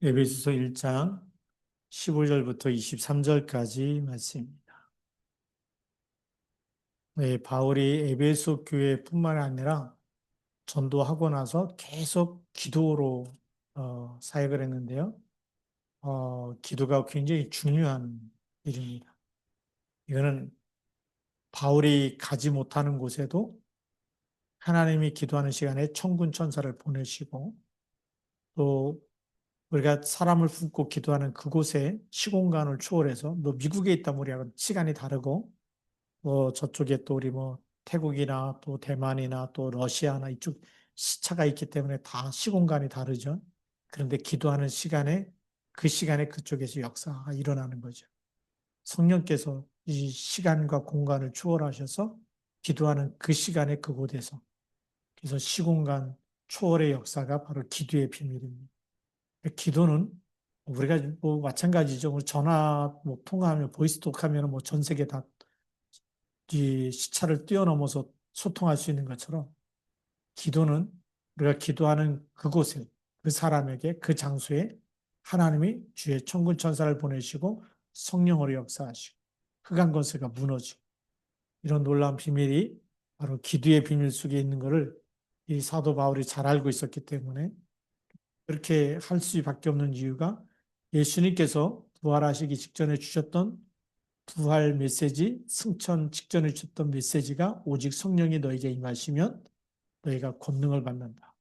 에베소서 1장 15절부터 23절까지 말씀입니다. 네, 바울이 에베소 교회뿐만 아니라 전도하고 나서 계속 기도로 사역을 했는데요. 기도가 굉장히 중요한 일입니다. 이거는 바울이 가지 못하는 곳에도 하나님이 기도하는 시간에 천군 천사를 보내시고, 또 우리가 사람을 품고 기도하는 그곳에 시공간을 초월해서, 뭐 미국에 있다면 우리하고 시간이 다르고, 뭐 저쪽에 또 우리 뭐 태국이나 또 대만이나 또 러시아나 이쪽 시차가 있기 때문에 다 시공간이 다르죠. 그런데 기도하는 시간에, 그 시간에 그쪽에서 역사가 일어나는 거죠. 성령께서 이 시간과 공간을 초월하셔서 기도하는 그 시간에 그곳에서, 그래서 시공간 초월의 역사가 바로 기도의 비밀입니다. 기도는 우리가 뭐 마찬가지죠. 우리 전화 뭐 통화하면, 보이스톡 하면 뭐 전 세계 다 이 시차를 뛰어넘어서 소통할 수 있는 것처럼, 기도는 우리가 기도하는 그곳에, 그 사람에게, 그 장소에 하나님이 주의 천군 천사를 보내시고 성령으로 역사하시고 흑암 권세가 무너지고, 이런 놀라운 비밀이 바로 기도의 비밀 속에 있는 것을 이 사도 바울이 잘 알고 있었기 때문에 그렇게 할 수밖에 없는 이유가, 예수님께서 부활하시기 직전에 주셨던 부활 메시지, 승천 직전에 주셨던 메시지가, 오직 성령이 너에게 임하시면 너희가 권능을 받는다.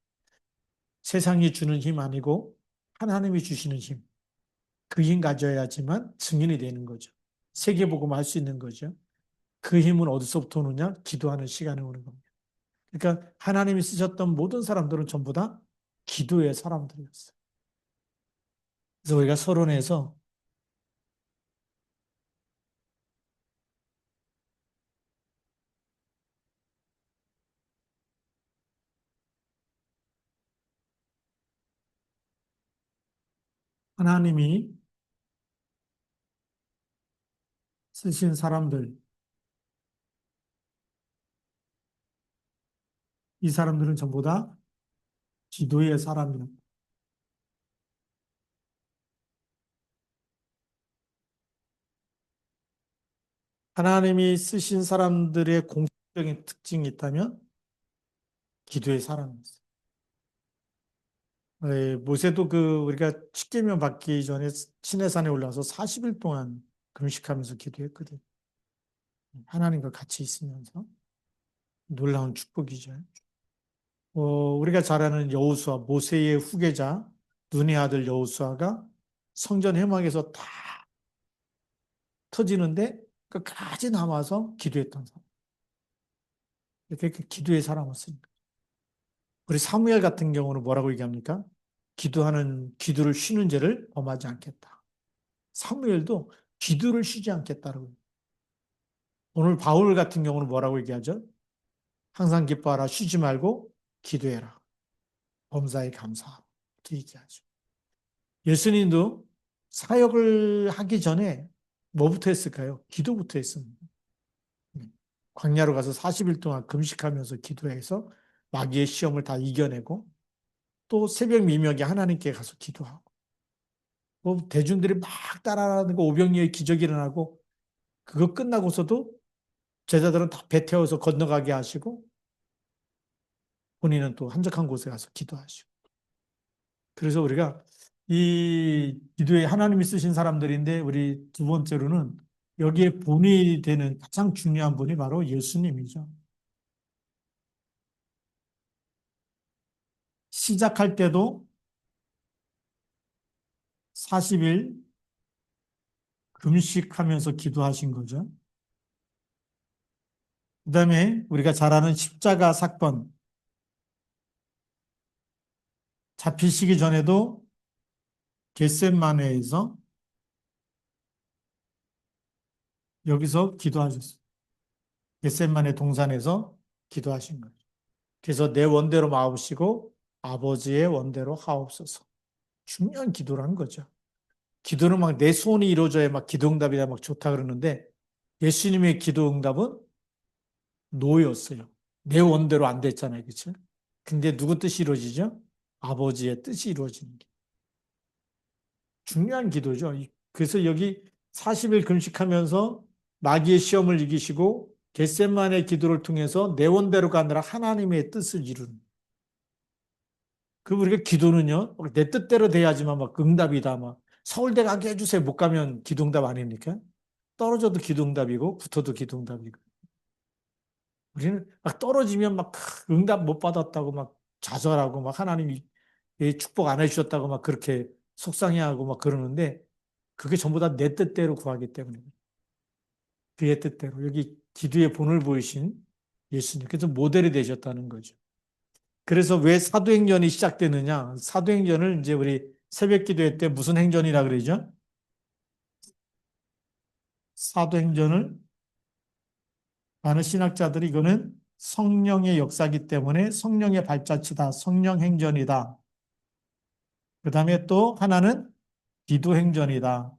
세상이 주는 힘 아니고 하나님이 주시는 힘. 그 힘 가져야지만 증인이 되는 거죠. 세계복음 할 수 있는 거죠. 그 힘은 어디서부터 오느냐? 기도하는 시간에 오는 겁니다. 그러니까 하나님이 쓰셨던 모든 사람들은 전부 다 기도의 사람들이었어요. 그래서 우리가 서론에서 하나님이 쓰신 사람들, 이 사람들은 전부 다 기도의 사람입니다. 하나님이 쓰신 사람들의 공통적인 특징이 있다면 기도의 사람이었어요. 모세도 우리가 십계명 받기 전에 시내산에 올라와서 40일 동안 금식하면서 기도했거든. 하나님과 같이 있으면서 놀라운 축복이죠. 우리가 잘 아는 여호수아, 모세의 후계자, 눈의 아들 여호수아가 성전 회막에서 다 터지는데 끝까지 남아서 기도했던 사람. 이렇게 기도의 사람이었으니까. 우리 사무엘 같은 경우는 뭐라고 얘기합니까? 기도를 쉬는 죄를 범하지 않겠다. 사무엘도 기도를 쉬지 않겠다라고. 오늘 바울 같은 경우는 뭐라고 얘기하죠? 항상 기뻐하라, 쉬지 말고 기도해라. 범사에 감사하고. 이렇게 얘기하죠. 예수님도 사역을 하기 전에 뭐부터 했을까요? 기도부터 했습니다. 광야로 가서 40일 동안 금식하면서 기도해서 마귀의 시험을 다 이겨내고, 또 새벽 미명에 하나님께 가서 기도하고, 뭐 대중들이 막 따라하는 거, 오병이어의 기적이 일어나고, 그거 끝나고서도 제자들은 다 배 태워서 건너가게 하시고, 본인은 또 한적한 곳에 가서 기도하시고. 그래서 우리가 이 기도에 하나님이 쓰신 사람들인데, 우리 두 번째로는 여기에 본이 되는 가장 중요한 분이 바로 예수님이죠. 시작할 때도 40일 금식하면서 기도하신 거죠. 그 다음에 우리가 잘 아는 십자가 사건, 잡히시기 전에도 겟셋마네에서 여기서 기도하셨어요. 겟셋마네 동산에서 기도하신 거죠. 그래서 내 원대로 마옵시고 아버지의 원대로 하옵소서. 중요한 기도를 한 거죠. 기도는 막 내 소원이 이루어져야 막 기도 응답이다 막 좋다 그러는데, 예수님의 기도 응답은 노였어요. 내 원대로 안 됐잖아요. 그렇죠? 근데 누구 뜻이 이루어지죠? 아버지의 뜻이 이루어지는 게. 중요한 기도죠. 그래서 여기 40일 금식하면서 마귀의 시험을 이기시고 겟세마네 기도를 통해서 내 원대로 가느라 하나님의 뜻을 이루는. 그 우리가 기도는요, 내 뜻대로 돼야지만 막 응답이다. 막 서울대 가게 해주세요. 못 가면 기도응답 아닙니까? 떨어져도 기도응답이고 붙어도 기도응답이고. 우리는 막 떨어지면 막 응답 못 받았다고 막 좌절하고 막 하나님이 축복 안 해주셨다고 막 그렇게 속상해하고 막 그러는데 그게 전부 다 내 뜻대로 구하기 때문에 그의 뜻대로 여기 기도의 본을 보이신 예수님께서 모델이 되셨다는 거죠. 그래서 왜 사도행전이 시작되느냐? 사도행전을 이제 우리 새벽 기도회 때 무슨 행전이라 그러죠? 사도행전을 많은 신학자들이 이거는 성령의 역사이기 때문에 성령의 발자취다, 성령행전이다. 그 다음에 또 하나는 기도행전이다.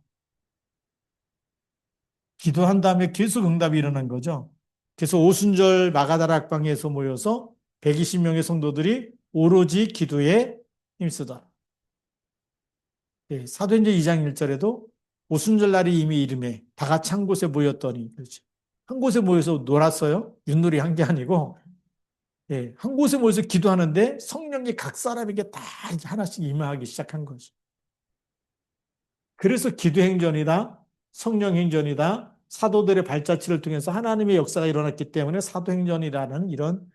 기도한 다음에 계속 응답이 일어난 거죠. 그래서 오순절 마가다락방에서 모여서 120명의 성도들이 오로지 기도에 힘쓰다. 예, 사도행전 2장 1절에도 오순절 날이 이미 이름에 다 같이 한 곳에 모였더니 그렇지. 한 곳에 모여서 놀았어요. 윷놀이 한 게 아니고 예, 한 곳에 모여서 기도하는데 성령이 각 사람에게 다 이제 하나씩 임하기 시작한 거죠. 그래서 기도행전이다, 성령행전이다, 사도들의 발자취를 통해서 하나님의 역사가 일어났기 때문에 사도행전이라는 이런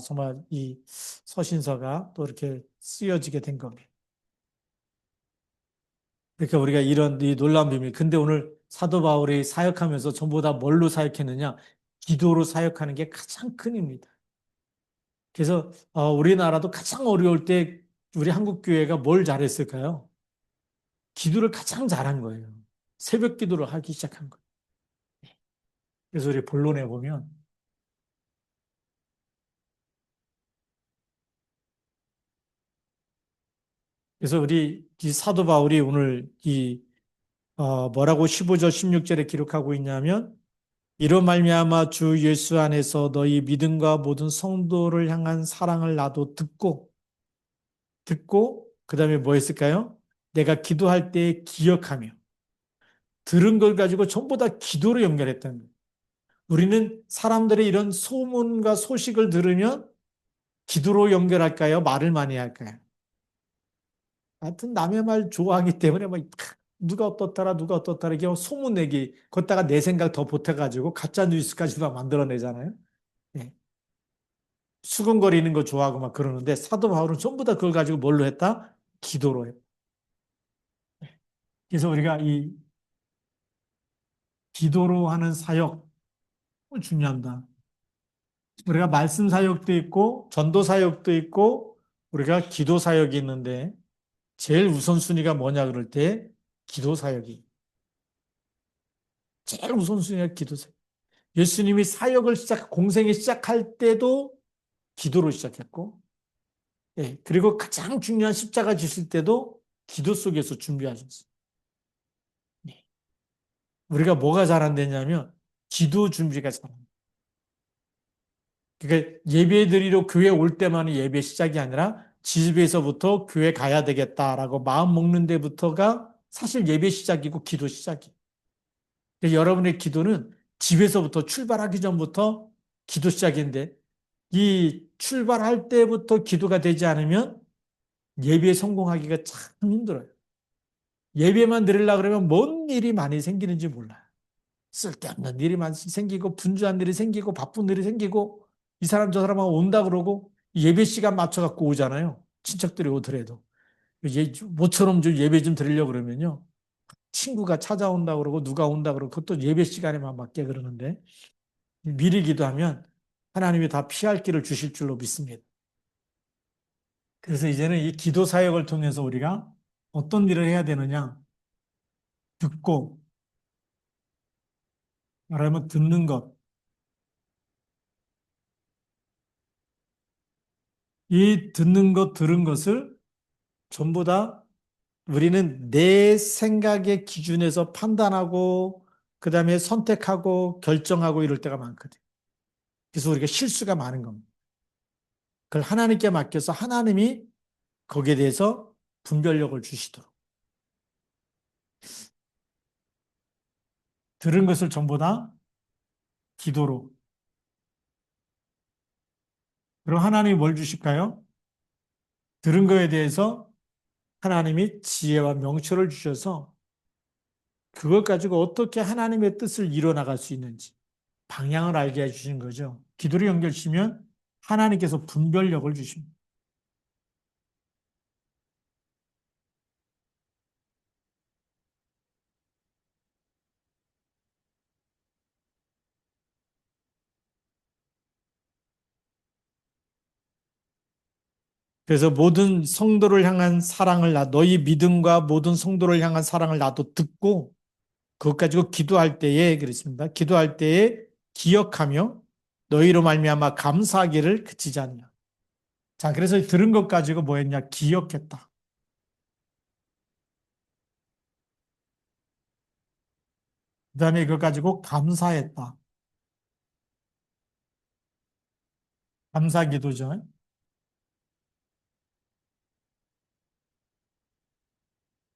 정말 이 서신서가 또 이렇게 쓰여지게 된 겁니다. 그러니까 우리가 이런 이 놀라운 비밀. 근데 오늘 사도 바울이 사역하면서 전부 다 뭘로 사역했느냐? 기도로 사역하는 게 가장 큰 입니다. 그래서 우리나라도 가장 어려울 때 우리 한국 교회가 뭘 잘했을까요? 기도를 가장 잘한 거예요. 새벽 기도를 하기 시작한 거예요. 그래서 우리 본론에 보면 그래서 우리 이 사도 바울이 오늘 이 뭐라고 15절 16절에 기록하고 있냐면 이로 말미암아 주 예수 안에서 너희 믿음과 모든 성도를 향한 사랑을 나도 듣고 그다음에 뭐 했을까요? 내가 기도할 때 기억하며 들은 걸 가지고 전부 다 기도로 연결했다는 거예요. 우리는 사람들의 이런 소문과 소식을 들으면 기도로 연결할까요? 말을 많이 할까요? 하여튼 남의 말 좋아하기 때문에 막 누가 어떻더라 누가 어떻더라 이게 소문 내기 걷다가 내 생각 더 보태가지고 가짜 뉴스까지 막 만들어내잖아요. 예. 수근거리는 거 좋아하고 막 그러는데 사도 바울은 전부 다 그걸 가지고 뭘로 했다? 기도로 했다. 그래서 우리가 이 기도로 하는 사역 중요합니다. 우리가 말씀 사역도 있고 전도 사역도 있고 우리가 기도 사역이 있는데 제일 우선순위가 뭐냐 그럴 때 기도 사역이 제일 우선순위가 기도 사역. 예수님이 사역을 공생을 시작할 때도 기도로 시작했고, 예, 그리고 가장 중요한 십자가 지실 때도 기도 속에서 준비하셨어요. 예. 우리가 뭐가 잘 안 되냐면 기도 준비가 잘 안 돼. 그러니까 예배 드리러 교회 올 때만이 예배 시작이 아니라 집에서부터 교회 가야 되겠다라고 마음 먹는 데부터가 사실 예배 시작이고 기도 시작이에요. 여러분의 기도는 집에서부터 출발하기 전부터 기도 시작인데 이 출발할 때부터 기도가 되지 않으면 예배에 성공하기가 참 힘들어요. 예배만 드리려고 그러면 뭔 일이 많이 생기는지 몰라요. 쓸데없는 일이 많이 생기고 분주한 일이 생기고 바쁜 일이 생기고 이 사람 저 사람하고 온다 그러고 예배 시간 맞춰갖고 오잖아요. 친척들이 오더라도. 모처럼 좀 예배 좀 드리려고 그러면요. 친구가 찾아온다 그러고 누가 온다 그러고 그것도 예배 시간에만 맞게 그러는데 미리 기도하면 하나님이 다 피할 길을 주실 줄로 믿습니다. 그래서 이제는 이 기도 사역을 통해서 우리가 어떤 일을 해야 되느냐? 듣고, 말하면 듣는 것. 이 듣는 것, 들은 것을 전부 다 우리는 내 생각의 기준에서 판단하고, 그 다음에 선택하고, 결정하고 이럴 때가 많거든. 그래서 우리가 실수가 많은 겁니다. 그걸 하나님께 맡겨서 하나님이 거기에 대해서 분별력을 주시도록. 들은 것을 전부 다 기도로. 그럼 하나님이 뭘 주실까요? 들은 거에 대해서 하나님이 지혜와 명철을 주셔서 그것 가지고 어떻게 하나님의 뜻을 이뤄나갈 수 있는지 방향을 알게 해주신 거죠. 기도를 연결시면 하나님께서 분별력을 주십니다. 그래서 모든 성도를 향한 사랑을 너희 믿음과 모든 성도를 향한 사랑을 나도 듣고 그것 가지고 기도할 때에 그렇습니다. 기도할 때에 기억하며 너희로 말미암아 감사하기를 그치지 않냐. 자, 그래서 들은 것 가지고 뭐 했냐? 기억했다. 그다음에 그것 가지고 감사했다. 감사 기도죠.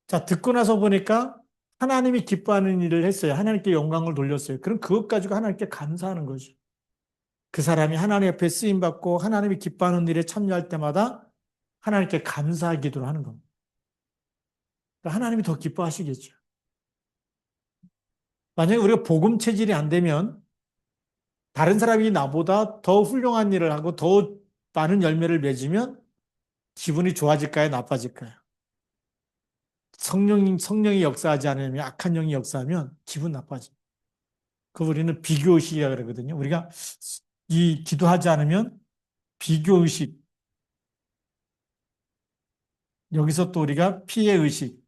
자, 듣고 나서 보니까 하나님이 기뻐하는 일을 했어요. 하나님께 영광을 돌렸어요. 그럼 그것 가지고 하나님께 감사하는 거죠. 그 사람이 하나님 앞에 쓰임 받고 하나님이 기뻐하는 일에 참여할 때마다 하나님께 감사 기도를 하는 겁니다. 그러니까 하나님이 더 기뻐하시겠죠. 만약에 우리가 복음 체질이 안 되면 다른 사람이 나보다 더 훌륭한 일을 하고 더 많은 열매를 맺으면 기분이 좋아질까요? 나빠질까요? 성령이 역사하지 않으면 악한 영이 역사하면 기분 나빠져. 그 우리는 비교의식이라 그러거든요. 우리가 이 기도하지 않으면 비교의식, 여기서 또 우리가 피해의식,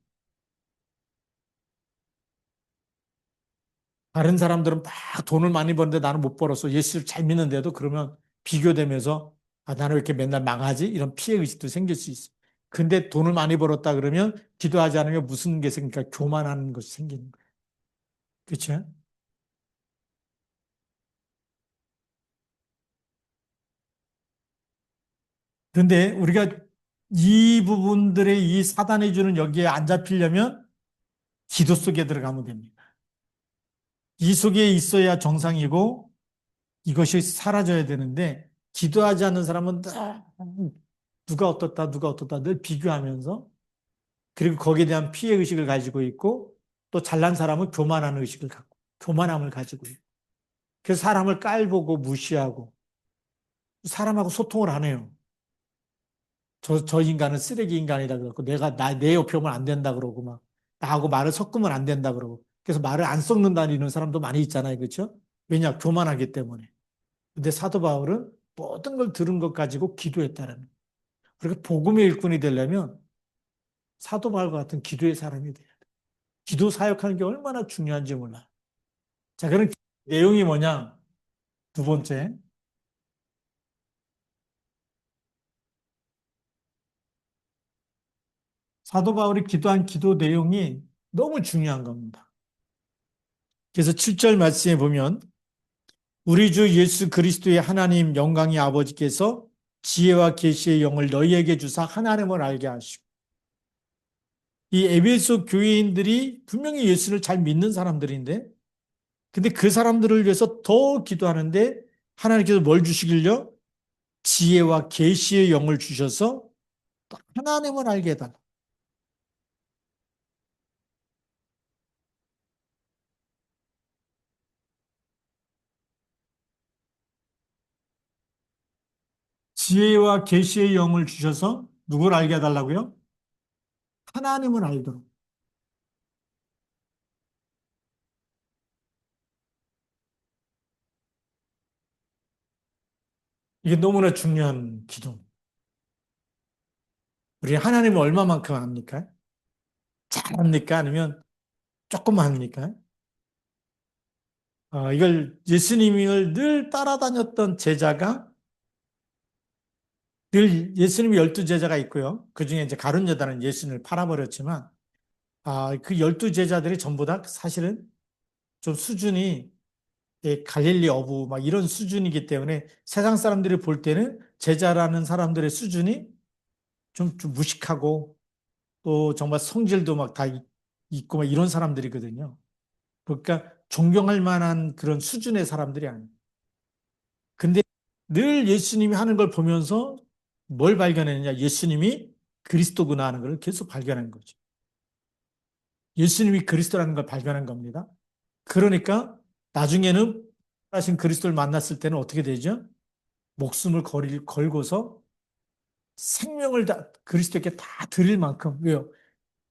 다른 사람들은 막 돈을 많이 버는데 나는 못 벌었어. 예수를 잘 믿는데도 그러면 비교되면서 아, 나는 왜 이렇게 맨날 망하지? 이런 피해의식도 생길 수 있어. 근데 돈을 많이 벌었다 그러면 기도하지 않으면 무슨 게 생길까? 교만하는 것이 생기는 거예요. 그렇죠? 그런데 우리가 이 부분들의 이 사단이 주는 여기에 안 잡히려면 기도 속에 들어가면 됩니다. 이 속에 있어야 정상이고 이것이 사라져야 되는데 기도하지 않는 사람은 늘 누가 어떻다, 누가 어떻다 늘 비교하면서 그리고 거기에 대한 피해 의식을 가지고 있고 또 잘난 사람은 교만하는 의식을 갖고 교만함을 가지고 있고 그래서 사람을 깔보고 무시하고 사람하고 소통을 안 해요. 저 인간은 쓰레기 인간이다 그러고 내 옆에 오면 안 된다 그러고 막 나하고 말을 섞으면 안 된다 그러고 그래서 말을 안 섞는다는 사람도 많이 있잖아요. 그렇죠? 왜냐? 교만하기 때문에. 근데 사도 바울은 모든 걸 들은 것 가지고 기도했다는 거예요. 그리고 복음의 일꾼이 되려면 사도 바울과 같은 기도의 사람이 돼요. 기도 사역하는 게 얼마나 중요한지 몰라. 자, 그런 내용이 뭐냐? 두 번째, 사도 바울이 기도한 기도 내용이 너무 중요한 겁니다. 그래서 7절 말씀에 보면 우리 주 예수 그리스도의 하나님 영광의 아버지께서 지혜와 계시의 영을 너희에게 주사 하나님을 알게 하시고 이 에베소 교회인들이 분명히 예수를 잘 믿는 사람들인데 근데 그 사람들을 위해서 더 기도하는데 하나님께서 뭘 주시길요? 지혜와 계시의 영을 주셔서 하나님을 알게 해달라. 지혜와 계시의 영을 주셔서 누굴 알게 해달라고요? 하나님을 알도록. 이게 너무나 중요한 기도. 우리 하나님을 얼마만큼 압니까? 잘합니까? 아니면 조금 합니까? 이걸 예수님을 늘 따라다녔던 제자가 늘 예수님이 12제자가 있고요. 그 중에 이제 가룟 유다는 예수님을 팔아버렸지만 그 12제자들이 전부 다 사실은 좀 수준이 갈릴리 어부 막 이런 수준이기 때문에 세상 사람들이 볼 때는 제자라는 사람들의 수준이 좀 무식하고 또 정말 성질도 막 다 있고 막 이런 사람들이거든요. 그러니까 존경할 만한 그런 수준의 사람들이 아니에요. 근데 늘 예수님이 하는 걸 보면서 뭘 발견했느냐? 예수님이 그리스도구나 하는 걸 계속 발견한 거죠. 예수님이 그리스도라는 걸 발견한 겁니다. 그러니까 나중에는 하신 그리스도를 만났을 때는 어떻게 되죠? 목숨을 걸고서 생명을 다 그리스도께 다 드릴 만큼 왜요?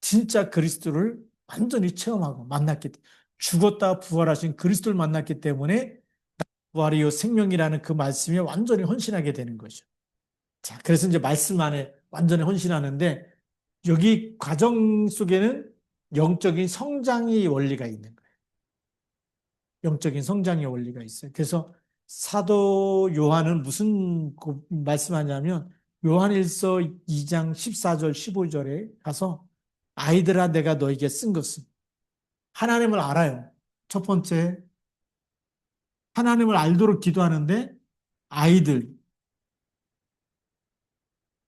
진짜 그리스도를 완전히 체험하고 만났기 때문에 죽었다 부활하신 그리스도를 만났기 때문에 부활이요 생명이라는 그 말씀에 완전히 헌신하게 되는 거죠. 자, 그래서 이제 말씀 안에 완전히 헌신하는데 여기 과정 속에는 영적인 성장의 원리가 있는 거예요. 영적인 성장의 원리가 있어요. 그래서 사도 요한은 무슨 말씀하냐면 요한일서 2장 14절 15절에 가서 아이들아 내가 너에게 쓴 것은 하나님을 알아요. 첫 번째 하나님을 알도록 기도하는데 아이들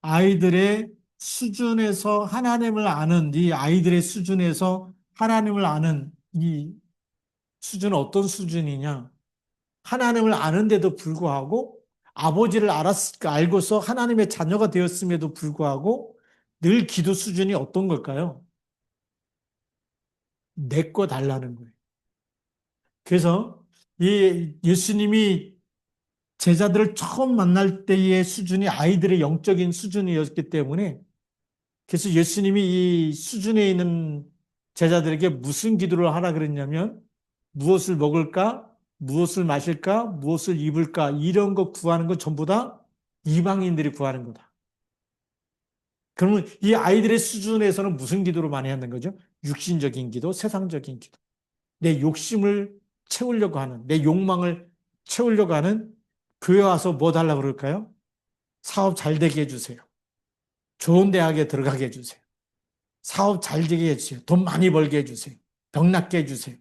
아이들의 수준에서 하나님을 아는 이 아이들의 수준에서 하나님을 아는 이 수준은 어떤 수준이냐? 하나님을 아는데도 불구하고 아버지를 알고서 하나님의 자녀가 되었음에도 불구하고 늘 기도 수준이 어떤 걸까요? 내 거 달라는 거예요. 그래서 이 예수님이 제자들을 처음 만날 때의 수준이 아이들의 영적인 수준이었기 때문에 그래서 예수님이 이 수준에 있는 제자들에게 무슨 기도를 하라 그랬냐면 무엇을 먹을까? 무엇을 마실까? 무엇을 입을까? 이런 거 구하는 거 전부 다 이방인들이 구하는 거다. 그러면 이 아이들의 수준에서는 무슨 기도를 많이 하는 거죠? 육신적인 기도, 세상적인 기도. 내 욕심을 채우려고 하는, 내 욕망을 채우려고 하는 교회 와서 뭐 달라고 그럴까요? 사업 잘 되게 해주세요. 좋은 대학에 들어가게 해주세요. 사업 잘 되게 해주세요. 돈 많이 벌게 해주세요. 병 낫게 해주세요.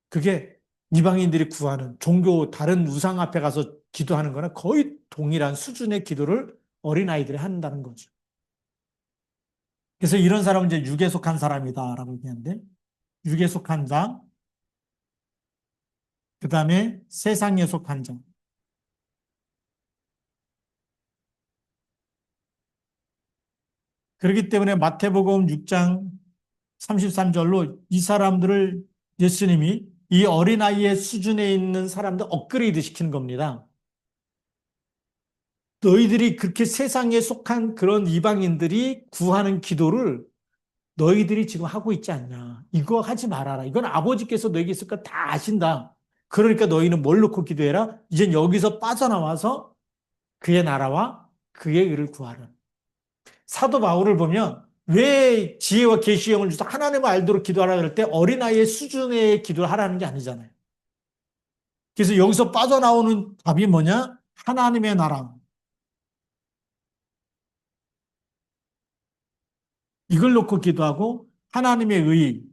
그게 이방인들이 구하는 종교 다른 우상 앞에 가서 기도하는 거나 거의 동일한 수준의 기도를 어린아이들이 한다는 거죠. 그래서 이런 사람은 이제 육에 속한 사람이다라고 얘기하는데 육에 속한 자, 그 다음에 세상에 속한 자. 그렇기 때문에 마태복음 6장 33절로 이 사람들을 예수님이 이 어린아이의 수준에 있는 사람들 업그레이드 시키는 겁니다. 너희들이 그렇게 세상에 속한 그런 이방인들이 구하는 기도를 너희들이 지금 하고 있지 않냐. 이거 하지 말아라. 이건 아버지께서 너에게 있을 거 다 아신다. 그러니까 너희는 뭘 놓고 기도해라? 이젠 여기서 빠져나와서 그의 나라와 그의 의를 구하라. 사도 바울을 보면 왜 지혜와 계시의 영을 주서 하나님을 알도록 기도하라 그럴 때 어린아이의 수준의 기도를 하라는 게 아니잖아요. 그래서 여기서 빠져나오는 답이 뭐냐? 하나님의 나라. 이걸 놓고 기도하고 하나님의 의,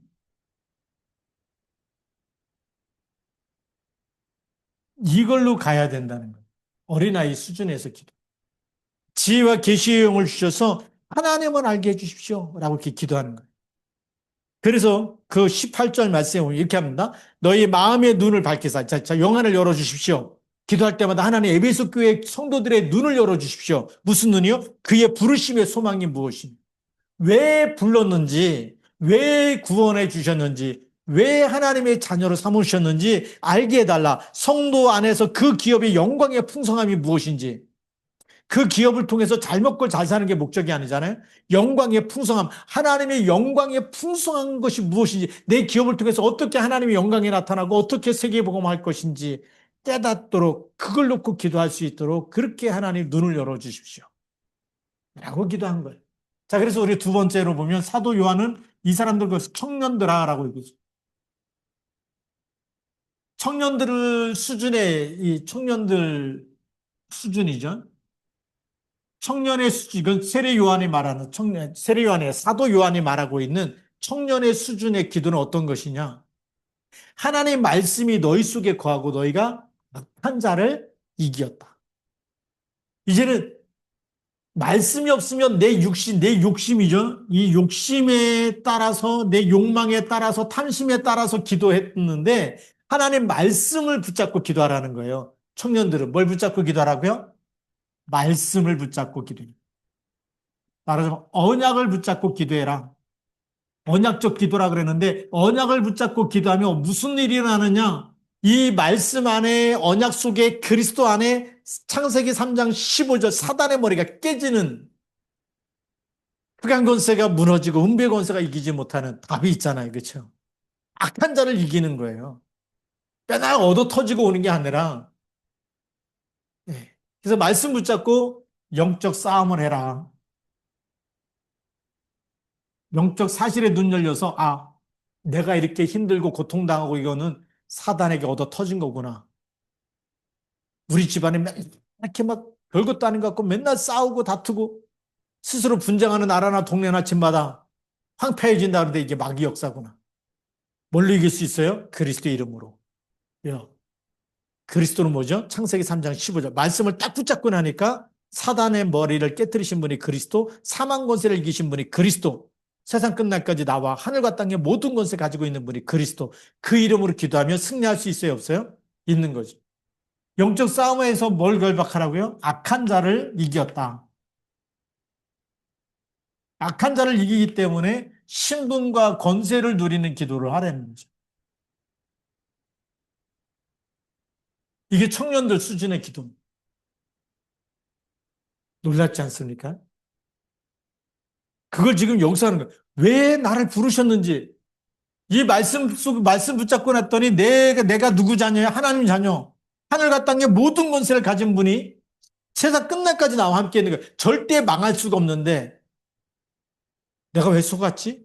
이걸로 가야 된다는 거예요. 어린아이 수준에서 기도. 지혜와 계시의 영을 주셔서 하나님을 알게 해주십시오. 라고 이렇게 기도하는 거예요. 그래서 그 18절 말씀에 보면 이렇게 합니다. 너희 마음의 눈을 밝히사. 자, 영안을 열어주십시오. 기도할 때마다 하나님 에베소 교회 성도들의 눈을 열어주십시오. 무슨 눈이요? 그의 부르심의 소망이 무엇이냐. 왜 불렀는지, 왜 구원해 주셨는지, 왜 하나님의 자녀로 삼으셨는지 알게 해달라. 성도 안에서 그 기업의 영광의 풍성함이 무엇인지, 그 기업을 통해서 잘 먹고 잘 사는 게 목적이 아니잖아요. 영광의 풍성함, 하나님의 영광의 풍성한 것이 무엇인지, 내 기업을 통해서 어떻게 하나님의 영광이 나타나고 어떻게 세계복음할 것인지 깨닫도록 그걸 놓고 기도할 수 있도록 그렇게 하나님 눈을 열어주십시오. 라고 기도한 거예요. 자, 그래서 우리 두 번째로 보면 사도 요한은 이 사람들 그 청년들아라고 얘기죠. 청년들 수준의 이 청년들 수준이죠. 청년의 수준, 이건 세례 요한이 말하는 청년, 세례 요한의 사도 요한이 말하고 있는 청년의 수준의 기도는 어떤 것이냐? 하나님의 말씀이 너희 속에 거하고 너희가 악한 자를 이기었다. 이제는 말씀이 없으면 내 육신, 내 욕심이죠. 이 욕심에 따라서, 내 욕망에 따라서, 탐심에 따라서 기도했는데, 하나님 말씀을 붙잡고 기도하라는 거예요. 청년들은 뭘 붙잡고 기도하라고요? 말씀을 붙잡고 기도해요. 말하자면 언약을 붙잡고 기도해라. 언약적 기도라 그랬는데 언약을 붙잡고 기도하면 무슨 일이 일어나느냐? 이 말씀 안에 언약 속에 그리스도 안에 창세기 3장 15절 사단의 머리가 깨지는 흑암 권세가 무너지고 은배 권세가 이기지 못하는 답이 있잖아요. 그렇죠? 악한 자를 이기는 거예요. 맨날 얻어 터지고 오는 게 아니라 예. 그래서 말씀 붙잡고 영적 싸움을 해라. 영적 사실에 눈 열려서 내가 이렇게 힘들고 고통당하고 이거는 사단에게 얻어 터진 거구나. 우리 집안에 맨날 이렇게 막 별것도 아닌 것 같고 맨날 싸우고 다투고 스스로 분쟁하는 나라나 동네나 집마다 황폐해진다 그러는데 이게 마귀 역사구나. 뭘로 이길 수 있어요? 그리스도의 이름으로. 요. 그리스도는 뭐죠? 창세기 3장 15절. 말씀을 딱 붙잡고 나니까 사단의 머리를 깨뜨리신 분이 그리스도, 사망 권세를 이기신 분이 그리스도, 세상 끝날까지 나와 하늘과 땅의 모든 권세 가지고 있는 분이 그리스도. 그 이름으로 기도하면 승리할 수 있어요? 없어요? 있는 거죠. 영적 싸움에서 뭘 결박하라고요? 악한 자를 이겼다. 악한 자를 이기기 때문에 신분과 권세를 누리는 기도를 하라는 거죠. 이게 청년들 수준의 기도. 놀랍지 않습니까? 그걸 지금 여기서 하는 거예요. 왜 나를 부르셨는지. 이 말씀 붙잡고 났더니 내가 누구 자녀야? 하나님 자녀. 하늘과 땅의 모든 권세를 가진 분이 세상 끝날까지 나와 함께 있는 거예요. 절대 망할 수가 없는데 내가 왜 속았지?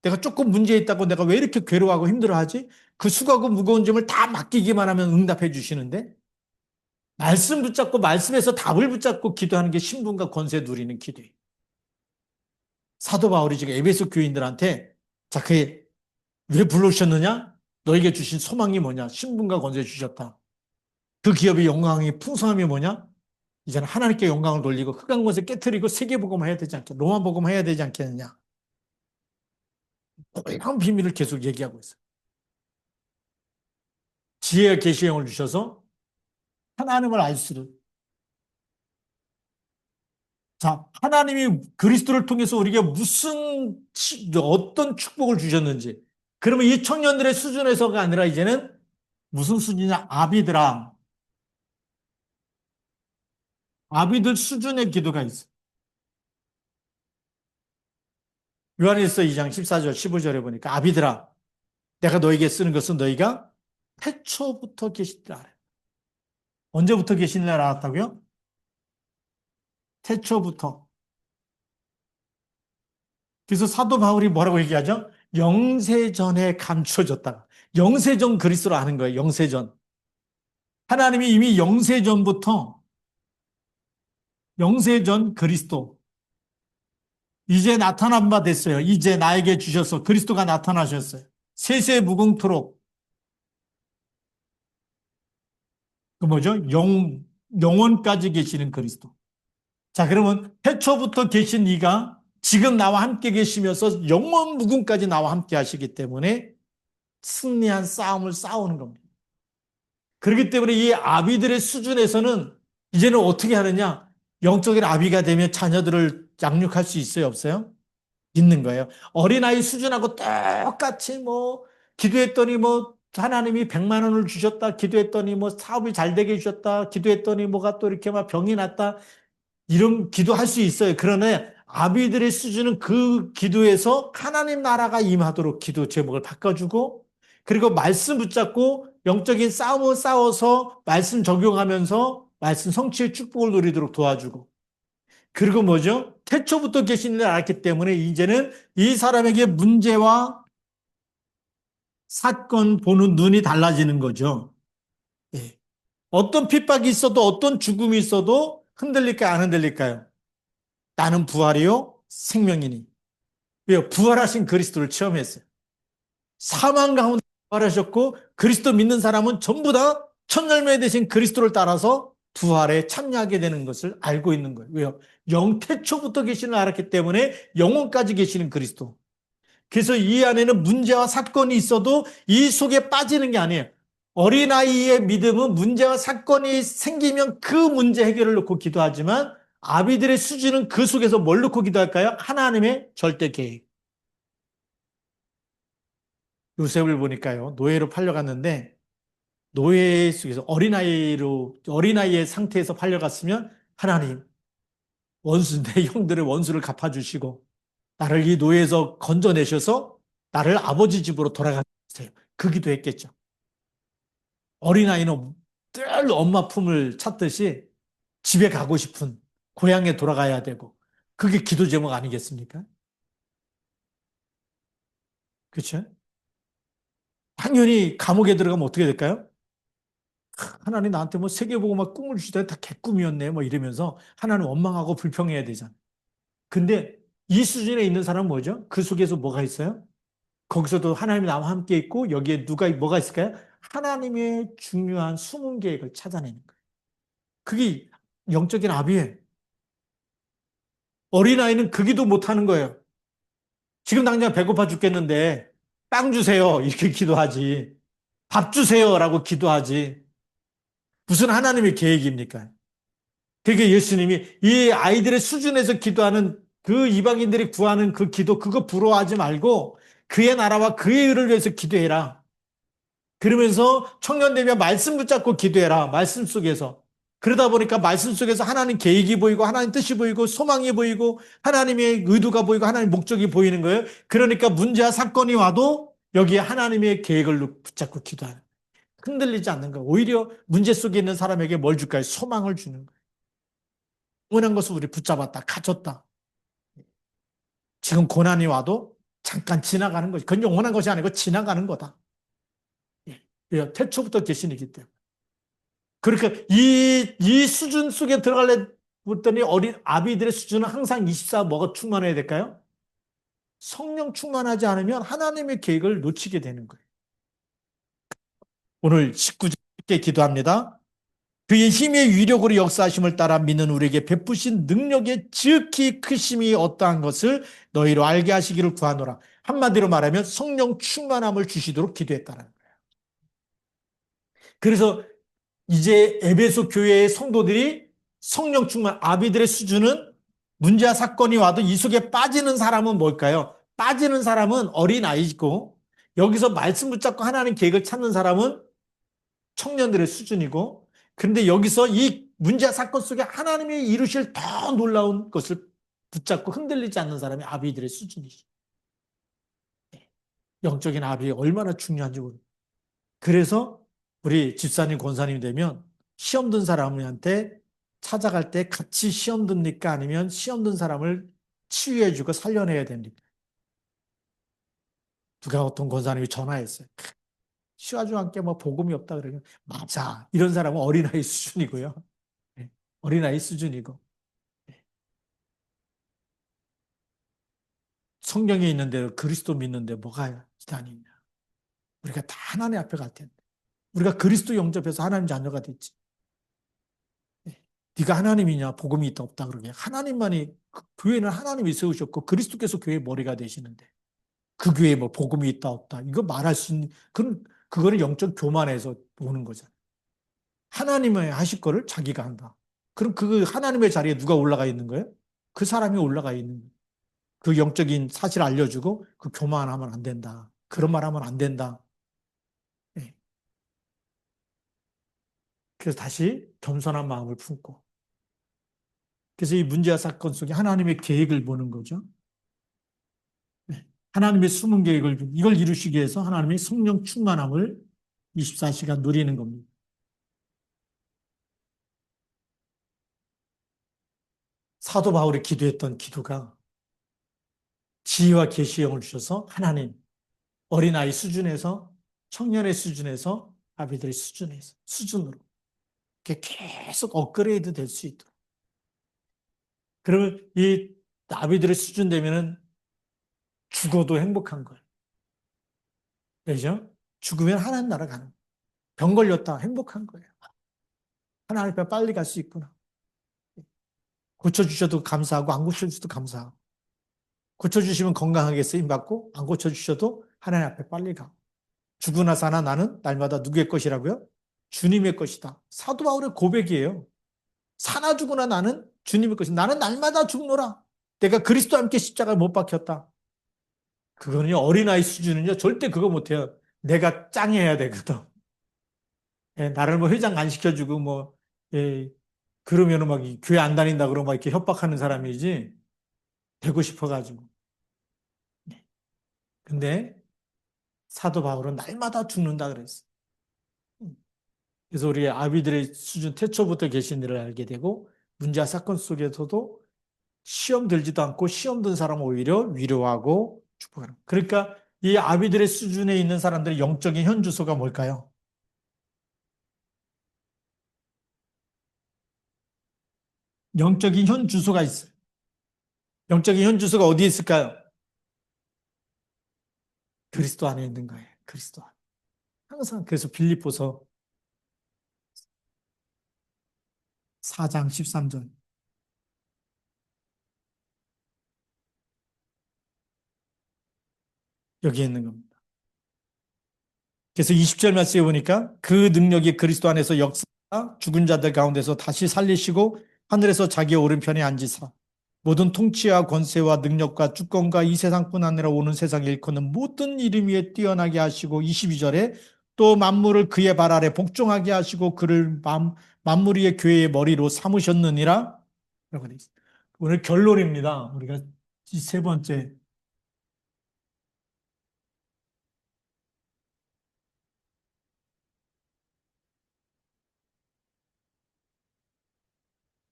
내가 조금 문제 있다고 내가 왜 이렇게 괴로워하고 힘들어하지? 그 수고하고 무거운 짐을 다 맡기기만 하면 응답해 주시는데 말씀 붙잡고 말씀에서 답을 붙잡고 기도하는 게 신분과 권세 누리는 기도예요. 사도 바울이 지금 에베소 교인들한테 자, 그게 왜 불러주셨느냐? 너에게 주신 소망이 뭐냐? 신분과 권세 주셨다. 그 기업의 영광이 풍성함이 뭐냐? 이제는 하나님께 영광을 돌리고 흑암 권세 깨트리고 세계복음 해야 되지 않겠냐? 로마 복음 해야 되지 않겠느냐? 이런 비밀을 계속 얘기하고 있어요. 지혜와 계시의 영을 주셔서 하나님을 알 수를. 자, 하나님이 그리스도를 통해서 우리에게 어떤 축복을 주셨는지. 그러면 이 청년들의 수준에서가 아니라 이제는 무슨 수준이냐? 아비들아. 아비들 수준의 기도가 있어. 요한일서 2장 14절, 15절에 보니까 아비들아, 내가 너에게 쓰는 것은 너희가 태초부터 계신 줄 알아요. 언제부터 계신 줄 알았다고요? 태초부터. 그래서 사도 바울이 뭐라고 얘기하죠? 영세전에 감춰졌다가. 영세전 그리스도로 아는 거예요. 영세전. 하나님이 이미 영세전 그리스도. 이제 나타난 바 됐어요. 이제 나에게 주셔서 그리스도가 나타나셨어요. 세세 무궁토록. 그 뭐죠? 영원까지 계시는 그리스도. 자, 그러면 태초부터 계신 이가 지금 나와 함께 계시면서 영원 무궁까지 나와 함께 하시기 때문에 승리한 싸움을 싸우는 겁니다. 그렇기 때문에 이 아비들의 수준에서는 이제는 어떻게 하느냐? 영적인 아비가 되면 자녀들을 양육할 수 있어요? 없어요? 있는 거예요. 어린아이 수준하고 똑같이 기도했더니 하나님이 100만 원을 주셨다. 기도했더니 사업이 잘 되게 해주셨다. 기도했더니 뭐가 또 이렇게 막 병이 났다. 이런 기도할 수 있어요. 그러나 아비들의 수준은 그 기도에서 하나님 나라가 임하도록 기도 제목을 바꿔주고 그리고 말씀 붙잡고 영적인 싸움을 싸워서 말씀 적용하면서 말씀 성취의 축복을 누리도록 도와주고 그리고 뭐죠? 태초부터 계신 줄 알았기 때문에 이제는 이 사람에게 문제와 사건 보는 눈이 달라지는 거죠. 예. 어떤 핍박이 있어도 어떤 죽음이 있어도 흔들릴까요? 안 흔들릴까요? 나는 부활이요 생명이니. 왜요? 부활하신 그리스도를 체험했어요. 사망 가운데 부활하셨고 그리스도 믿는 사람은 전부 다 첫 열매 되신 그리스도를 따라서 부활에 참여하게 되는 것을 알고 있는 거예요. 왜요? 영태초부터 계시는 알았기 때문에 영혼까지 계시는 그리스도. 그래서 이 안에는 문제와 사건이 있어도 이 속에 빠지는 게 아니에요. 어린아이의 믿음은 문제와 사건이 생기면 그 문제 해결을 놓고 기도하지만 아비들의 수준은 그 속에서 뭘 놓고 기도할까요? 하나님의 절대 계획. 요셉을 보니까요, 노예로 팔려갔는데 노예 속에서 어린아이의 상태에서 팔려갔으면 하나님, 내 형들의 원수를 갚아주시고 나를 이 노예에서 건져내셔서 나를 아버지 집으로 돌아가게 해주세요. 그 기도했겠죠. 어린아이는 늘 엄마 품을 찾듯이 집에 가고 싶은 고향에 돌아가야 되고 그게 기도 제목 아니겠습니까? 그렇죠? 당연히 감옥에 들어가면 어떻게 될까요? 하나님 나한테 뭐 세계보고막 꿈을 주시다가 다 개꿈이었네 뭐 이러면서 하나님 원망하고 불평해야 되잖아. 근데 이 수준에 있는 사람은 뭐죠? 그 속에서 뭐가 있어요? 거기서도 하나님이 나와 함께 있고 여기에 뭐가 있을까요? 하나님의 중요한 숨은 계획을 찾아내는 거예요. 그게 영적인 아비예요. 어린아이는 그 기도 못하는 거예요. 지금 당장 배고파 죽겠는데 빵 주세요 이렇게 기도하지. 밥 주세요라고 기도하지. 무슨 하나님의 계획입니까? 그게 예수님이 이 아이들의 수준에서 기도하는 그 이방인들이 구하는 그 기도 그거 부러워하지 말고 그의 나라와 그의 의를 위해서 기도해라. 그러면서 청년 되면 말씀 붙잡고 기도해라. 말씀 속에서. 그러다 보니까 말씀 속에서 하나님 계획이 보이고 하나님 뜻이 보이고 소망이 보이고 하나님의 의도가 보이고 하나님의 목적이 보이는 거예요. 그러니까 문제와 사건이 와도 여기에 하나님의 계획을 붙잡고 기도하는 거예요. 흔들리지 않는 거예요. 오히려 문제 속에 있는 사람에게 뭘 줄까요? 소망을 주는 거예요. 원한 것을 우리 붙잡았다. 가졌다. 지금 고난이 와도 잠깐 지나가는 거지. 그건 영원한 것이 아니고 지나가는 거다. 예. 태초부터 계신이기 때문에. 그러니까 이 수준 속에 들어갈래 했더니 어린 아비들의 수준은 항상 24 뭐가 충만해야 될까요? 성령 충만하지 않으면 하나님의 계획을 놓치게 되는 거예요. 오늘 19절께 기도합니다. 그의 힘의 위력으로 역사하심을 따라 믿는 우리에게 베푸신 능력의 지극히 크심이 어떠한 것을 너희로 알게 하시기를 구하노라. 한마디로 말하면 성령 충만함을 주시도록 기도했다는 거예요. 그래서 이제 에베소 교회의 성도들이 성령 충만, 아비들의 수준은 문제와 사건이 와도 이 속에 빠지는 사람은 뭘까요? 빠지는 사람은 어린아이고 여기서 말씀 붙잡고 하나님 계획을 찾는 사람은 청년들의 수준이고 그런데 여기서 이 문제와 사건 속에 하나님이 이루실 더 놀라운 것을 붙잡고 흔들리지 않는 사람이 아비들의 수준이죠. 영적인 아비 얼마나 중요한지 모릅니다. 그래서 우리 집사님, 권사님 되면 시험 든 사람한테 찾아갈 때 같이 시험 듭니까? 아니면 시험 든 사람을 치유해주고 살려내야 됩니까? 누가 어떤 권사님이 전화했어요. 시와주 함께 뭐 복음이 없다 그러면 맞아. 이런 사람은 어린아이 수준이고요. 네. 어린아이 수준이고. 네. 성경에 있는 대로 그리스도 믿는데 뭐가 지단이 있냐. 우리가 다 하나님 앞에 갈 텐데. 우리가 그리스도 영접해서 하나님 자녀가 됐지. 네. 네가 하나님이냐 복음이 있다 없다 그러게 하나님만이 교회는 하나님이 세우셨고 그리스도께서 교회의 머리가 되시는데 그 교회에 뭐 복음이 있다 없다 이거 말할 수 있는 그거는 영적 교만에서 오는 거잖아. 하나님의 하실 거를 자기가 한다. 그럼 그 하나님의 자리에 누가 올라가 있는 거예요? 그 사람이 올라가 있는 거예요. 그 영적인 사실을 알려주고 그 교만하면 안 된다. 그런 말 하면 안 된다. 네. 그래서 다시 겸손한 마음을 품고 그래서 이 문제와 사건 속에 하나님의 계획을 보는 거죠. 네. 하나님의 숨은 계획을 이걸 이루시기 위해서 하나님의 성령 충만함을 24시간 누리는 겁니다. 사도 바울이 기도했던 기도가 지혜와 계시의 영을 주셔서 하나님 어린아이 수준에서 청년의 수준에서 아비들의 수준으로 이렇게 계속 업그레이드 될 수 있도록 그러면 이 아비들의 수준 되면은 죽어도 행복한 거예요. 그죠? 죽으면 하나님 나라 가는 거예요. 병 걸렸다 행복한 거예요. 하나님 앞에 빨리 갈 수 있구나. 고쳐주셔도 감사하고 안 고쳐주셔도 감사하고 고쳐주시면 건강하게 쓰임받고, 안 고쳐주셔도 하나님 앞에 빨리 가. 죽으나 사나 나는 날마다 누구의 것이라고요? 주님의 것이다. 사도 바울의 고백이에요. 사나 죽으나 나는 주님의 것이다. 나는 날마다 죽노라. 내가 그리스도와 함께 십자가에 못 박혔다. 그거는요, 어린아이 수준은요, 절대 그거 못해요. 내가 짱해야 되거든. 예, 나를 뭐 회장 안 시켜주고, 뭐, 예, 그러면은 막 교회 안 다닌다 그러고 막 이렇게 협박하는 사람이지, 되고 싶어가지고. 예. 근데 사도 바울은 날마다 죽는다 그랬어. 그래서 우리 아비들의 수준 태초부터 계신 일을 알게 되고, 문제와 사건 속에서도 시험 들지도 않고 시험 든 사람은 오히려 위로하고 축복하는. 그러니까 이 아비들의 수준에 있는 사람들의 영적인 현주소가 뭘까요? 영적인 현주소가 있어요. 영적인 현주소가 어디에 있을까요? 그리스도 안에 있는 거예요. 그리스도 안에. 항상 그래서 빌립보서 4장 13절 여기에 있는 겁니다. 그래서 20절 말씀에 보니까 그 능력이 그리스도 안에서 역사가 죽은 자들 가운데서 다시 살리시고 하늘에서 자기의 오른편에 앉으사 모든 통치와 권세와 능력과 주권과 이 세상뿐 아니라 오는 세상에 일컫는 모든 이름 위에 뛰어나게 하시고 22절에 또 만물을 그의 발 아래 복종하게 하시고 그를 만물 위의 교회의 머리로 삼으셨느니라. 라고 되어 있습니다. 오늘 결론입니다. 우리가 이 세 번째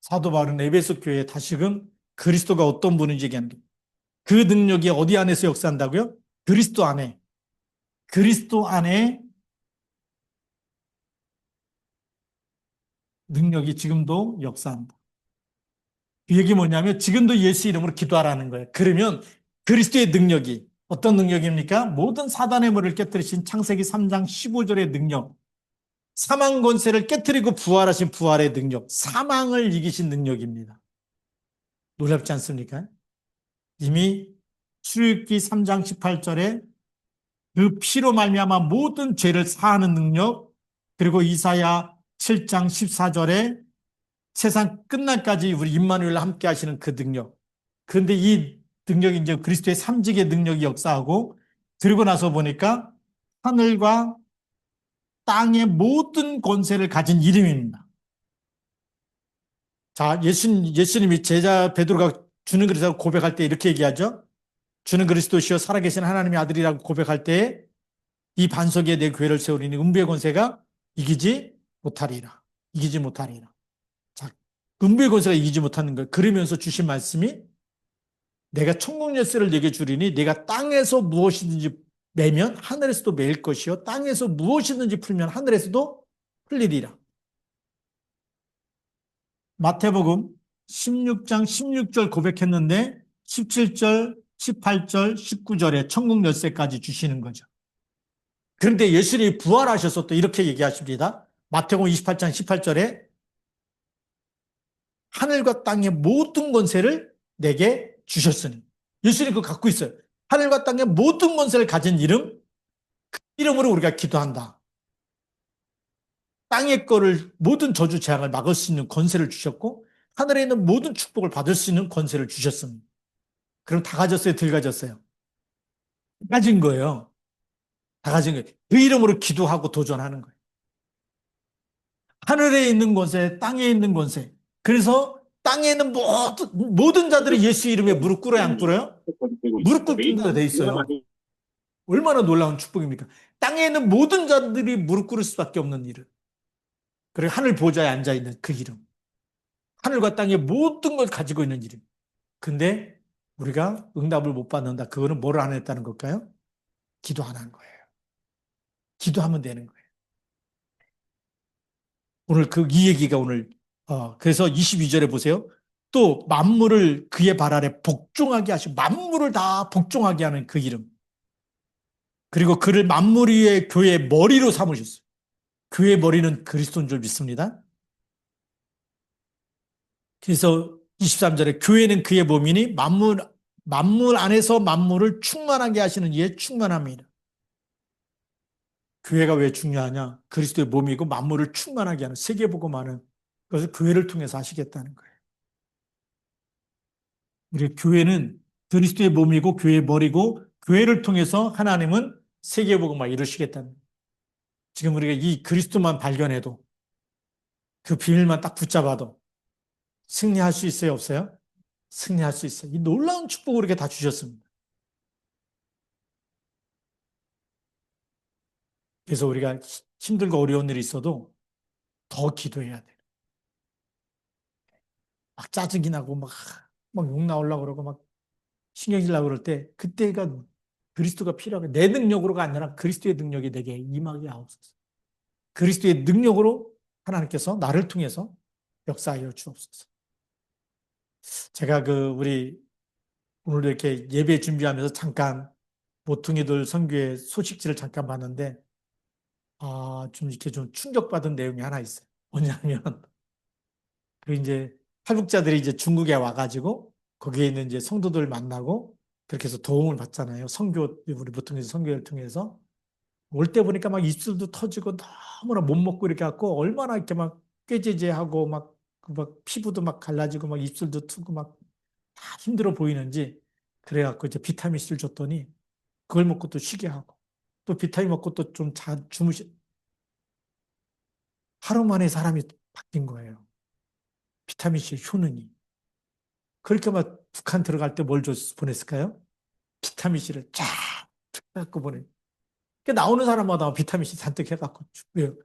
사도 바울은 에베소 교회에 다시금 그리스도가 어떤 분인지 얘기합니다. 그 능력이 어디 안에서 역사한다고요? 그리스도 안에. 그리스도 안에 능력이 지금도 역사한다. 그 얘기 뭐냐면 지금도 예수 이름으로 기도하라는 거예요. 그러면 그리스도의 능력이 어떤 능력입니까? 모든 사단의 머리를 깨뜨리신 창세기 3장 15절의 능력. 사망 권세를 깨뜨리고 부활하신 부활의 능력. 사망을 이기신 능력입니다. 놀랍지 않습니까? 이미 출애굽기 3장 18절에 그 피로 말미암아 모든 죄를 사하는 능력, 그리고 이사야 7장 14절에 세상 끝날까지 우리 임마누엘과 함께 하시는 그 능력. 그런데 이 능력이 이제 그리스도의 삼직의 능력이 역사하고 그리고 나서 보니까 하늘과 땅의 모든 권세를 가진 이름입니다. 자, 예수님이 제자 베드로가 주는 그리스도라고 고백할 때 이렇게 얘기하죠. 주는 그리스도시요 살아계신 하나님의 아들이라고 고백할 때 이 반석에 내 교회를 세우리니 음부의 권세가 이기지 못하리라. 이기지 못하리라. 자, 음부의 권세가 이기지 못하는 걸 그러면서 주신 말씀이 내가 천국 열쇠를 내게 주리니 내가 땅에서 무엇이든지 매면 하늘에서도 매일 것이요 땅에서 무엇이든지 풀면 하늘에서도 풀리리라. 마태복음 16장 16절 고백했는데 17절, 18절, 19절에 천국 열쇠까지 주시는 거죠. 그런데 예수님이 부활하셔서 또 이렇게 얘기하십니다. 마태복음 28장 18절에 하늘과 땅의 모든 권세를 내게 주셨으니. 예수님이 그거 갖고 있어요. 하늘과 땅의 모든 권세를 가진 이름, 그 이름으로 우리가 기도한다. 땅의 거를 모든 저주 재앙을 막을 수 있는 권세를 주셨고 하늘에 있는 모든 축복을 받을 수 있는 권세를 주셨습니다. 그럼 다 가졌어요? 덜 가졌어요? 다 가진 거예요. 다 가진 거예요. 그 이름으로 기도하고 도전하는 거예요. 하늘에 있는 권세, 땅에 있는 권세. 그래서 땅에 있는 모든 자들이 예수 이름에 무릎 꿇어야 안 꿇어요? 무릎 꿇는다 돼 있어요. 얼마나 놀라운 축복입니까? 땅에 있는 모든 자들이 무릎 꿇을 수밖에 없는 이름. 그리고 하늘 보좌에 앉아 있는 그 이름. 하늘과 땅의 모든 걸 가지고 있는 이름. 근데 우리가 응답을 못 받는다. 그거는 뭐를 안 했다는 걸까요? 기도 안 한 거예요. 기도하면 되는 거예요. 오늘 이 얘기가 오늘 그래서 22절에 보세요. 또 만물을 그의 발 아래 복종하게 하시고 만물을 다 복종하게 하는 그 이름. 그리고 그를 만물 위의 교회의 머리로 삼으셨어요. 교회의 머리는 그리스도인 줄 믿습니다. 그래서 23절에 교회는 그의 몸이니 만물 안에서 만물을 충만하게 하시는 이의 충만함이다. 교회가 왜 중요하냐? 그리스도의 몸이고 만물을 충만하게 하는 세계복음하는 그래서 교회를 통해서 하시겠다는 거예요. 우리 교회는 그리스도의 몸이고 교회의 머리고 교회를 통해서 하나님은 세계복음을 이루시겠다는 거예요. 지금 우리가 이 그리스도만 발견해도 그 비밀만 딱 붙잡아도 승리할 수 있어요, 없어요? 승리할 수 있어요. 이 놀라운 축복을 이렇게 다 주셨습니다. 그래서 우리가 힘들고 어려운 일이 있어도 더 기도해야 돼요. 막 짜증이 나고 막 욕 나오려고 그러고 막 신경질 나고 그럴 때 그때가 그리스도가 필요하고 내 능력으로가 아니라 그리스도의 능력이 내게 임하게 하옵소서. 그리스도의 능력으로 하나님께서 나를 통해서 역사하여 주옵소서. 제가 우리 오늘도 이렇게 예배 준비하면서 잠깐 모퉁이들 선교의 소식지를 잠깐 봤는데 좀 이렇게 좀 충격받은 내용이 하나 있어요. 뭐냐면 이제 탈북자들이 이제 중국에 와가지고 거기에 있는 이제 성도들 만나고 그렇게 해서 도움을 받잖아요. 선교 우리 보통 선교를 통해서 올 때 보니까 막 입술도 터지고 너무나 못 먹고 이렇게 갖고 얼마나 이렇게 막 꾀죄죄하고 막 피부도 막 갈라지고 막 입술도 트고 막 다 힘들어 보이는지 그래갖고 이제 비타민 C를 줬더니 그걸 먹고 또 쉬게 하고 또 비타민 먹고 또 좀 하루 만에 사람이 바뀐 거예요. 비타민 C 효능이. 그렇게 막 북한 들어갈 때 뭘 보냈을까요? 비타민 C를 쫙 해갖고 보내. 그 나오는 사람마다 비타민 C 잔뜩 해갖고 왜요?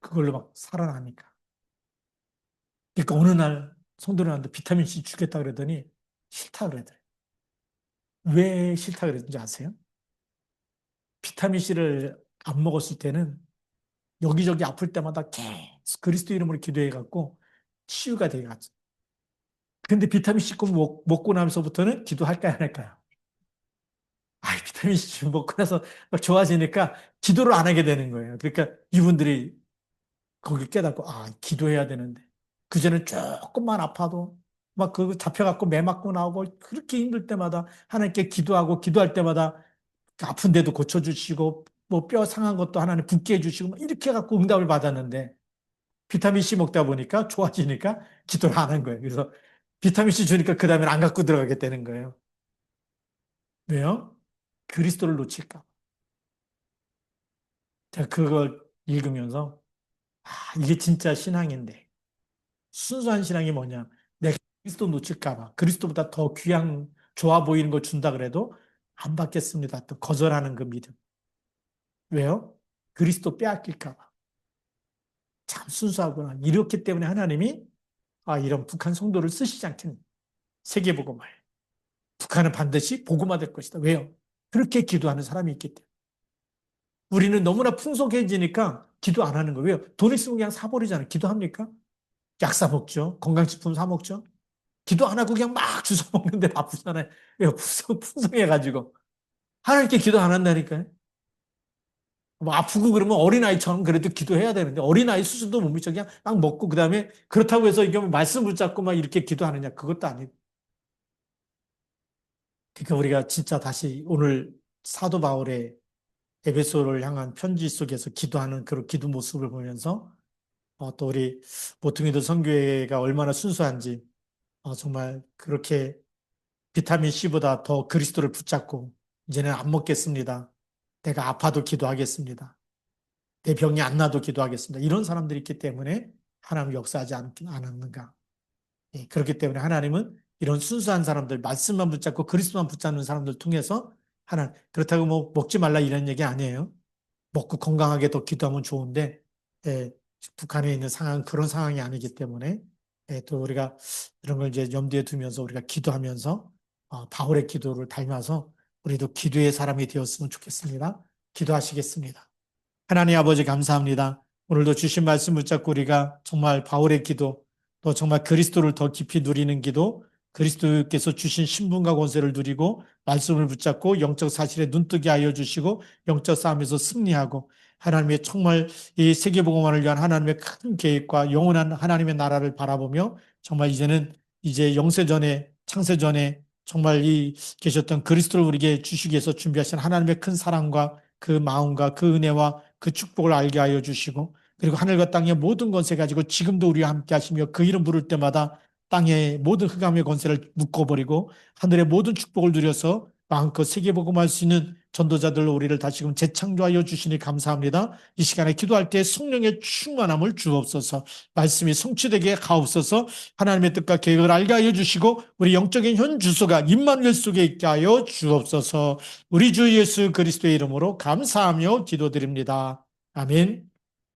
그걸로 막 살아나니까. 그러니까 어느 날 성도들한테 비타민 C 주겠다 그랬더니 싫다 그러더래요. 왜 싫다 그랬는지 아세요? 비타민 C를 안 먹었을 때는 여기저기 아플 때마다 계속 그리스도 이름으로 기도해갖고 치유가 돼갔죠. 근데 비타민 C 꼭 먹고 나면서부터는 기도할까요, 안 할까요? 비타민 C 먹고 나서 막 좋아지니까 기도를 안 하게 되는 거예요. 그러니까 이분들이 거기 깨닫고, 기도해야 되는데. 그전엔 조금만 아파도 막 그거 잡혀갖고 매 맞고 나오고 그렇게 힘들 때마다 하나님께 기도하고 기도할 때마다 아픈데도 고쳐주시고 뭐 뼈 상한 것도 하나님 붓게 해주시고 막 이렇게 해갖고 응답을 받았는데 비타민 C 먹다 보니까 좋아지니까 기도를 안 한 거예요. 그래서 비타민 C 주니까 그 다음엔 안 갖고 들어가게 되는 거예요. 왜요? 그리스도를 놓칠까? 제가 그걸 읽으면서 이게 진짜 신앙인데 순수한 신앙이 뭐냐? 내가 그리스도 놓칠까 봐 그리스도보다 더 귀한 좋아 보이는 거 준다 그래도 안 받겠습니다. 또 거절하는 그 믿음. 왜요? 그리스도 빼앗길까 봐. 참 순수하구나. 이렇기 때문에 하나님이 이런 북한 성도를 쓰시지 않겠니? 세계복음을. 북한은 반드시 복음화될 것이다. 왜요? 그렇게 기도하는 사람이 있기 때문에. 우리는 너무나 풍족해지니까 기도 안 하는 거예요. 왜요? 돈 있으면 그냥 사버리잖아요. 기도합니까? 약 사 먹죠. 건강식품 사 먹죠. 기도 안 하고 그냥 막 주워 먹는데 바쁘잖아요. 왜요? 풍성해가지고. 하나님께 기도 안 한다니까요. 뭐 아프고 그러면 어린아이처럼 그래도 기도해야 되는데 어린아이 수준도 못 미쳐 그냥 막 먹고 그다음에 그렇다고 해서 이게 말씀 붙잡고 막 이렇게 기도하느냐 그것도 아니고. 그러니까 우리가 진짜 다시 오늘 사도 바울의 에베소를 향한 편지 속에서 기도하는 그런 기도 모습을 보면서 또 우리 모퉁이들 선교회가 얼마나 순수한지 정말 그렇게 비타민 C보다 더 그리스도를 붙잡고 이제는 안 먹겠습니다. 내가 아파도 기도하겠습니다. 내 병이 안 나도 기도하겠습니다. 이런 사람들이 있기 때문에 하나님 역사하지 않았는가. 예, 그렇기 때문에 하나님은 이런 순수한 사람들, 말씀만 붙잡고 그리스도만 붙잡는 사람들 통해서 그렇다고 뭐 먹지 말라 이런 얘기 아니에요. 먹고 건강하게 더 기도하면 좋은데, 예, 북한에 있는 상황, 그런 상황이 아니기 때문에, 또 우리가 이런 걸 이제 염두에 두면서 우리가 기도하면서, 바울의 기도를 닮아서 우리도 기도의 사람이 되었으면 좋겠습니다. 기도하시겠습니다. 하나님 아버지 감사합니다. 오늘도 주신 말씀 붙잡고 우리가 정말 바울의 기도, 또 정말 그리스도를 더 깊이 누리는 기도, 그리스도께서 주신 신분과 권세를 누리고 말씀을 붙잡고 영적 사실에 눈뜨게 하여 주시고 영적 싸움에서 승리하고 하나님의 정말 이 세계복음화를 위한 하나님의 큰 계획과 영원한 하나님의 나라를 바라보며 정말 이제는 이제 영세전에 창세전에 정말 이 계셨던 그리스도를 우리에게 주시기 위해서 준비하신 하나님의 큰 사랑과 그 마음과 그 은혜와 그 축복을 알게 하여 주시고 그리고 하늘과 땅의 모든 권세 가지고 지금도 우리와 함께 하시며 그 이름 부를 때마다 땅의 모든 흑암의 권세를 묶어버리고 하늘의 모든 축복을 누려서 마음껏 세계복음할 수 있는 전도자들로 우리를 다시금 재창조하여 주시니 감사합니다. 이 시간에 기도할 때 성령의 충만함을 주옵소서. 말씀이 성취되게 하옵소서. 하나님의 뜻과 계획을 알게 하여 주시고 우리 영적인 현 주소가 임마누엘 속에 있게 하여 주옵소서. 우리 주 예수 그리스도의 이름으로 감사하며 기도드립니다. 아멘.